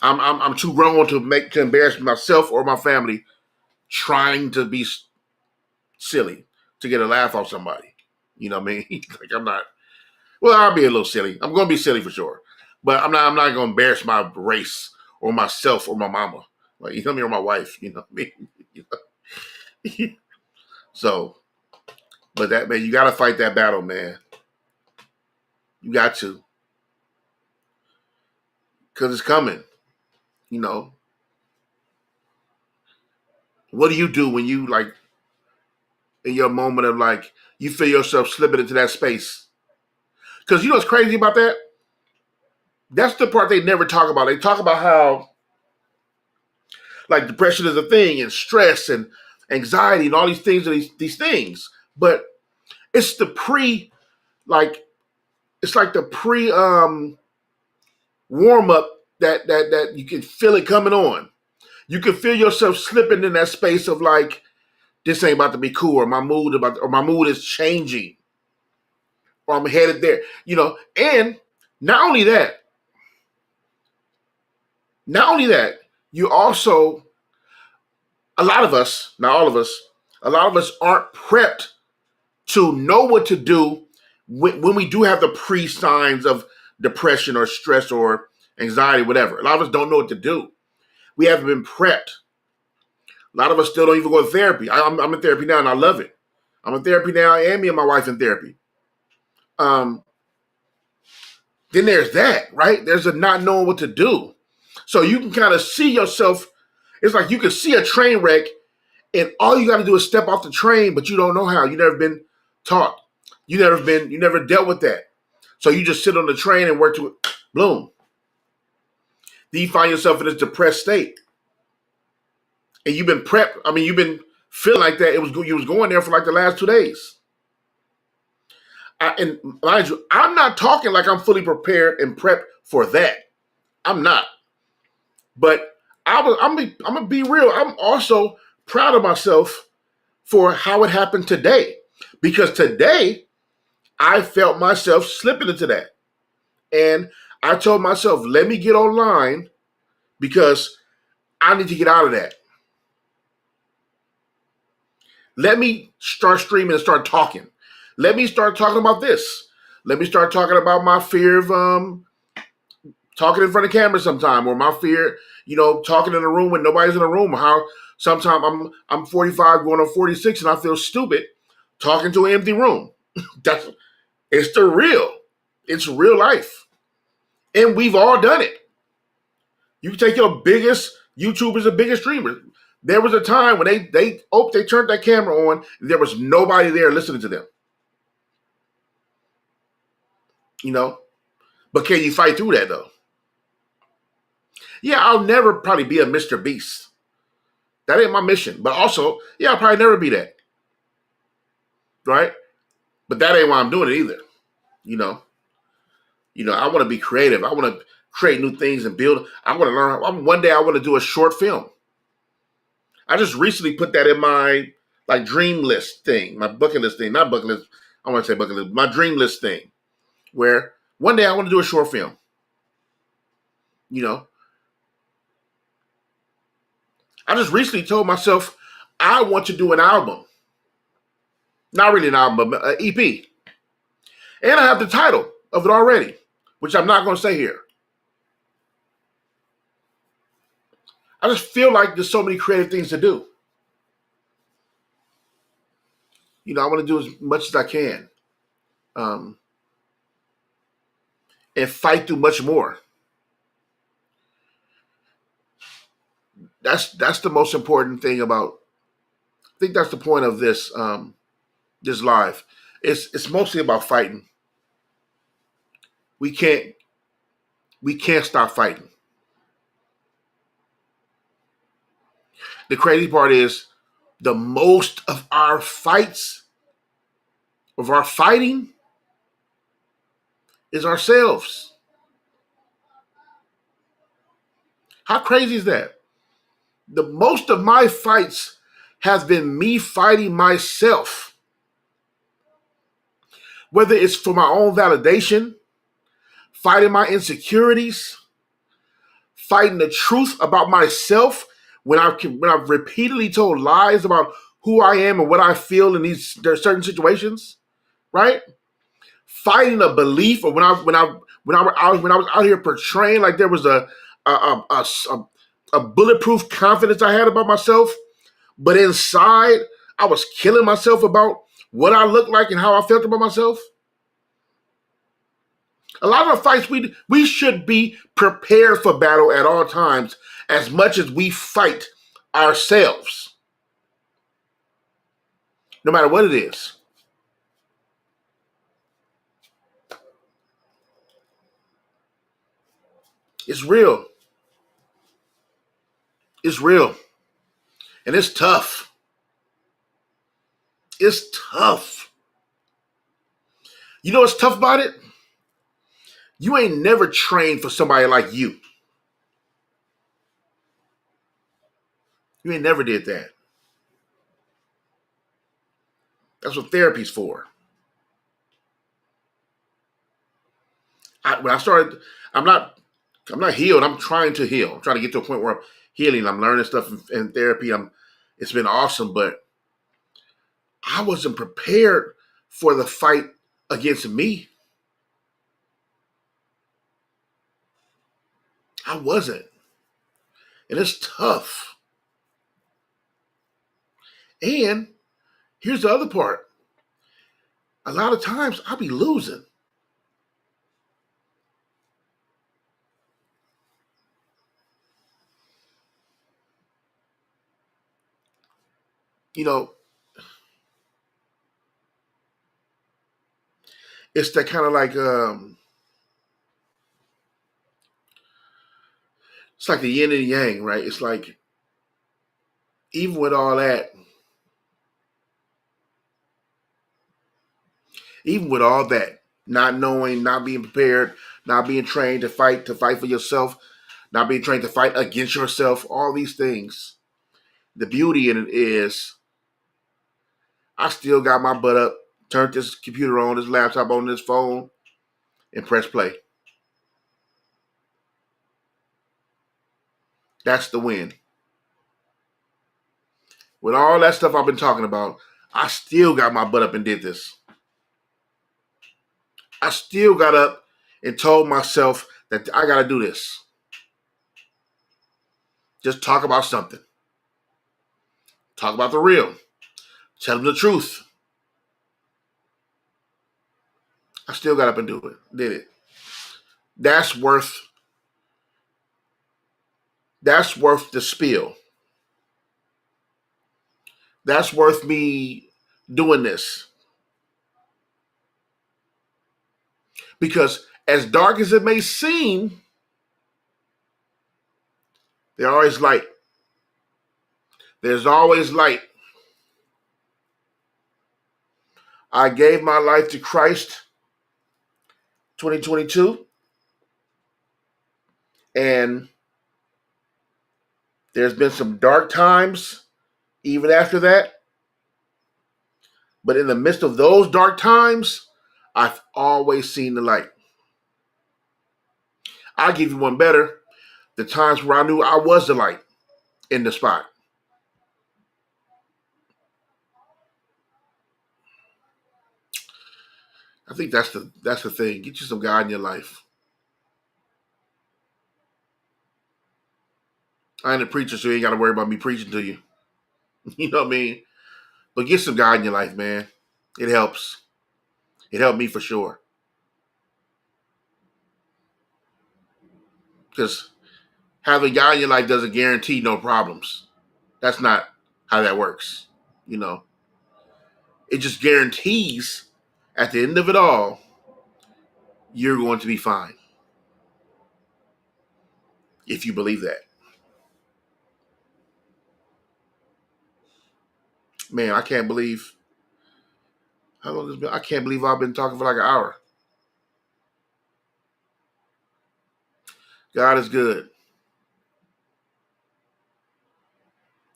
I'm too grown to embarrass myself or my family trying to be silly to get a laugh off somebody. You know what I mean? Like I'm not. Well, I'll be a little silly. I'm going to be silly for sure, but I'm not going to embarrass my race or myself or my mama. Like you know me or my wife. You know what I mean? You know? So, but that man, you got to fight that battle, man. You got to, because it's coming. You know. What do you do when you like in your moment of like you feel yourself slipping into that space? Because you know what's crazy about that? That's the part they never talk about. They talk about how like depression is a thing and stress and anxiety and all these things are these things. But it's the like it's like the pre warm up that you can feel it coming on. You can feel yourself slipping in that space of like this ain't about to be cool or my mood is changing or I'm headed there. You know, and not only that, you also a lot of us, not all of us, a lot of us aren't prepped to know what to do when we do have the pre-signs of depression or stress or anxiety, whatever. A lot of us don't know what to do. We haven't been prepped. A lot of us still don't even go to therapy. I'm in therapy now and I love it. I'm in therapy now and me and my wife in therapy. Then there's that, right? There's a not knowing what to do. So you can kind of see yourself. It's like you can see a train wreck and all you got to do is step off the train, but you don't know how. You've never been taught. You never dealt with that. So you just sit on the train and work to it. Bloom. Then you find yourself in this depressed state. And you've been prepped. I mean, you've been feeling like that. You was going there for like the last 2 days. And mind you, I'm not talking like I'm fully prepared and prepped for that. I'm not. But I'm gonna be real. I'm also proud of myself for how it happened today. Because today, I felt myself slipping into that. And I told myself, let me get online because I need to get out of that. Let me start streaming and start talking. Let me start talking about this. Let me start talking about my fear of talking in front of camera sometime, or my fear, talking in a room when nobody's in a room. How sometimes I'm 45 going on 46 and I feel stupid talking to an empty room. It's the real. It's real life. And we've all done it. You take your biggest YouTubers and biggest streamers. There was a time when they turned that camera on and there was nobody there listening to them. But can you fight through that though? Yeah, I'll never probably be a Mr. Beast. That ain't my mission. But also, yeah, I'll probably never be that. Right? But that ain't why I'm doing it either. I want to be creative. I want to create new things and build. I want to learn. One day I want to do a short film. I just recently put that in my like dream list thing, my bucket list thing, not bucket list. I want to say bucket list, my dream list thing, where one day I want to do a short film. You know, I just recently told myself I want to do an album, not really an album, but an EP, and I have the title of it already, which I'm not going to say here. I just feel like there's so many creative things to do. You know, I want to do as much as I can, um, and fight through much more. That's the most important thing about. I think that's the point of this live. It's mostly about fighting. We can't we can't stop fighting. The crazy part is the most of our fights, of our fighting, is ourselves. How crazy is that? The most of my fights has been me fighting myself. Whether it's for my own validation, fighting my insecurities, fighting the truth about myself when I've repeatedly told lies about who I am and what I feel in these certain situations, right? Fighting a belief, or when I was out here portraying like there was a bulletproof confidence I had about myself, but inside I was killing myself about what I looked like and how I felt about myself. A lot of the fights we should be prepared for battle at all times as much as we fight ourselves, no matter what it is. It's real. It's real. And it's tough. It's tough. You know what's tough about it? You ain't never trained for somebody like you. You ain't never did that. That's what therapy's for. When I started, I'm not I'm not healed. I'm trying to heal. I'm trying to get to a point where I'm healing. I'm learning stuff in therapy. It's been awesome, but I wasn't prepared for the fight against me. I wasn't. And it's tough. And here's the other part. A lot of times I'll be losing. You know, it's that kind of like it's like the yin and yang, right? It's like even with all that, even with all that, not knowing, not being prepared, not being trained to fight for yourself, not being trained to fight against yourself, all these things. The beauty in it is I still got my butt up, turned this computer on, this laptop on, this phone, and press play. That's the win. With all that stuff I've been talking about, I still got my butt up and did this. I still got up and told myself that I got to do this. Just talk about something. Talk about the real. Tell them the truth. I still got up and do it. Did it. That's worth. That's worth the spill. That's worth me doing this. Because as dark as it may seem, there's always light. There's always light. I gave my life to Christ 2022. And there's been some dark times even after that. But in the midst of those dark times, I've always seen the light. I'll give you one better. The times where I knew I was the light in the spot. I think that's the thing. Get you some God in your life. I ain't a preacher, so you ain't got to worry about me preaching to you. You know what I mean? But get some God in your life, man. It helps. It helped me for sure. Because having God in your life doesn't guarantee no problems. That's not how that works. You know, it just guarantees at the end of it all, you're going to be fine if you believe that. Man, I can't believe how long it's been. I can't believe I've been talking for like an hour. God is good.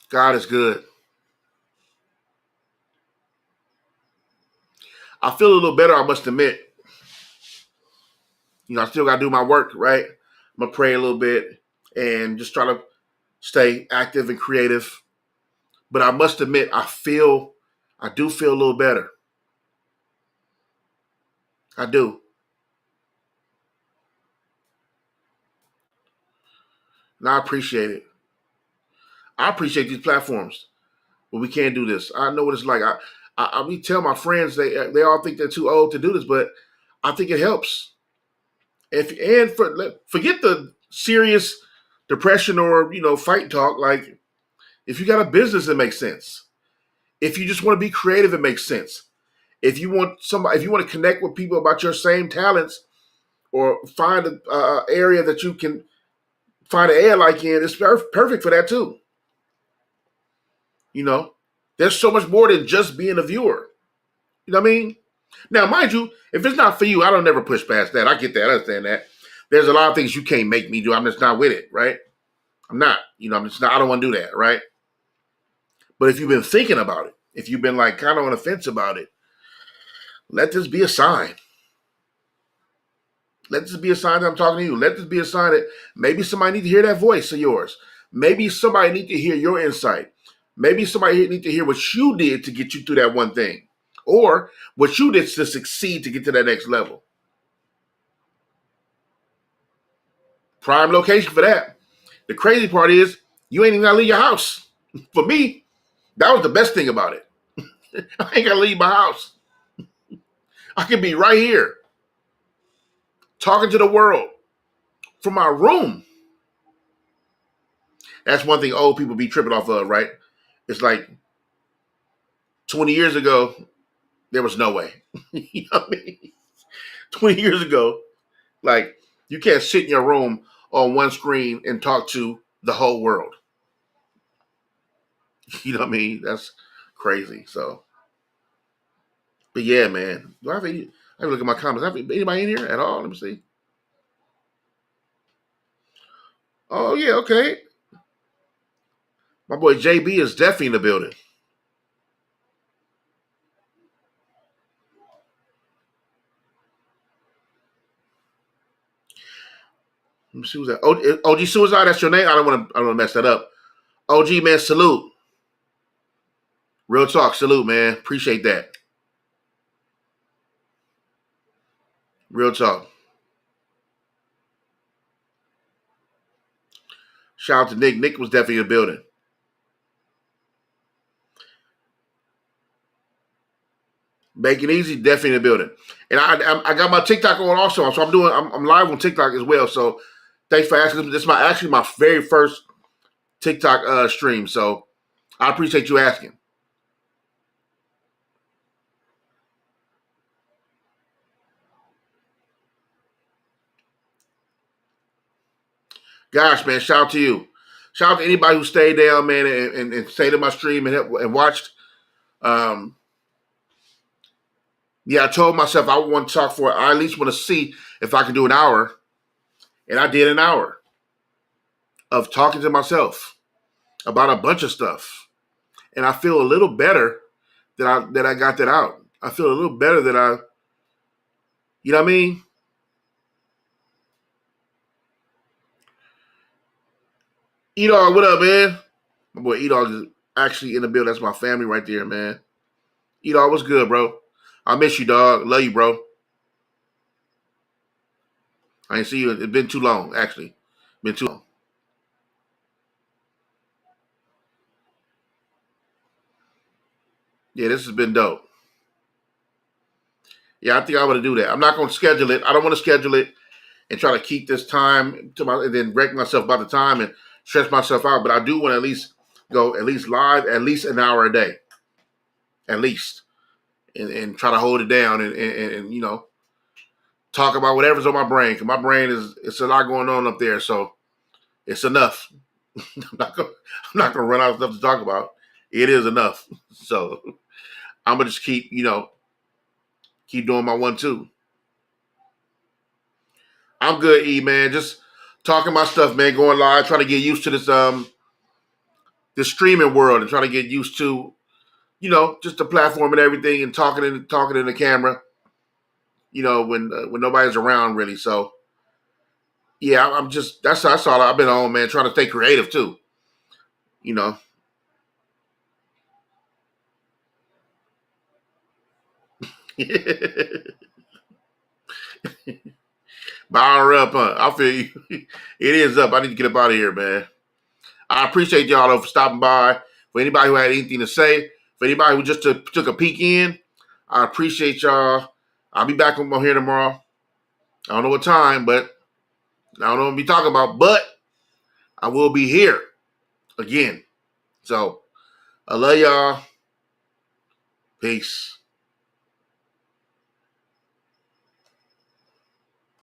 God is good. I feel a little better, I must admit. You know, I still got to do my work, right? I'm going to pray a little bit and just try to stay active and creative. But I must admit, I do feel a little better. I do. And I appreciate it. I appreciate these platforms, but we can't do this. I know what it's like. We tell my friends they all think they're too old to do this, but I think it helps. Forget the serious depression or fight talk. Like if you got a business, it makes sense. If you just want to be creative, it makes sense. If you want to connect with people about your same talents or find an area that you can find an air like in, it's perfect for that too. You know, there's so much more than just being a viewer. You know what I mean? Now, mind you, if it's not for you, I don't never push past that. I get that. I understand that. There's a lot of things you can't make me do. I'm just not with it, right? I'm not. I'm just not. I don't want to do that, right? But if you've been thinking about it, if you've been like kind of on the fence about it, let this be a sign. Let this be a sign that I'm talking to you. Let this be a sign that maybe somebody need to hear that voice of yours. Maybe somebody need to hear your insight. Maybe somebody need to hear what you did to get you through that one thing, or what you did to succeed to get to that next level. Prime location for that. The crazy part is you ain't even gotta leave your house. For me, that was the best thing about it. I ain't gotta leave my house. I can be right here talking to the world from my room. That's one thing old people be tripping off of, right? It's like 20 years ago, there was no way. You know what I mean? 20 years ago, like you can't sit in your room on one screen and talk to the whole world. You know what I mean? That's crazy. So, but yeah, man. Do I have any? I look at my comments. Have anybody in here at all? Let me see. Oh yeah, okay. My boy JB is definitely in the building. Let me see who's that. OG Suicide. That's your name. I don't want to mess that up. OG man, salute. Real talk, salute, man. Appreciate that. Real talk. Shout out to Nick. Nick was definitely in the building. Make it easy, definitely in the building. And I got my TikTok on also, so I'm live on TikTok as well. So thanks for asking. This is actually my very first TikTok stream. So I appreciate you asking. Gosh, man, shout out to you. Shout out to anybody who stayed down, man, and stayed in my stream and watched. Um, yeah, I told myself I want to talk for. I at least want to see if I can do an hour, and I did an hour of talking to myself about a bunch of stuff, and I feel a little better that I got that out. I feel a little better that you know what I mean? E-Dog, what up, man? My boy E-Dog is actually in the building. That's my family right there, man. E-Dog, what's good, bro? I miss you, dog. Love you, bro. I ain't see you. It's been too long, actually. Been too long. Yeah, this has been dope. Yeah, I think I'm gonna do that. I'm not gonna schedule it. I don't want to schedule it and try to keep this time to my and then wreck myself by the time and stress myself out. But I do want to at least go at least live at least an hour a day, at least, and try to hold it down and talk about whatever's on my brain. Cause my brain is it's a lot going on up there, so it's enough. I'm not gonna run out of stuff to talk about. It is enough. So I'm gonna just keep doing my 1-2. I'm good, E man. Just talking my stuff, man. Going live, trying to get used to this streaming world and trying to get used to just the platform and everything and talking in the camera. When nobody's around really. So yeah, I'm just that's all I've been on, man. Trying to stay creative too. You know. Bar up, huh? I feel you. It is up. I need to get up out of here, man. I appreciate y'all though for stopping by. For anybody who had anything to say, for anybody who just took a peek in, I appreciate y'all. I'll be back on here tomorrow. I don't know what time, but I don't know what we'll be talking about, but I will be here again. So I love y'all. Peace.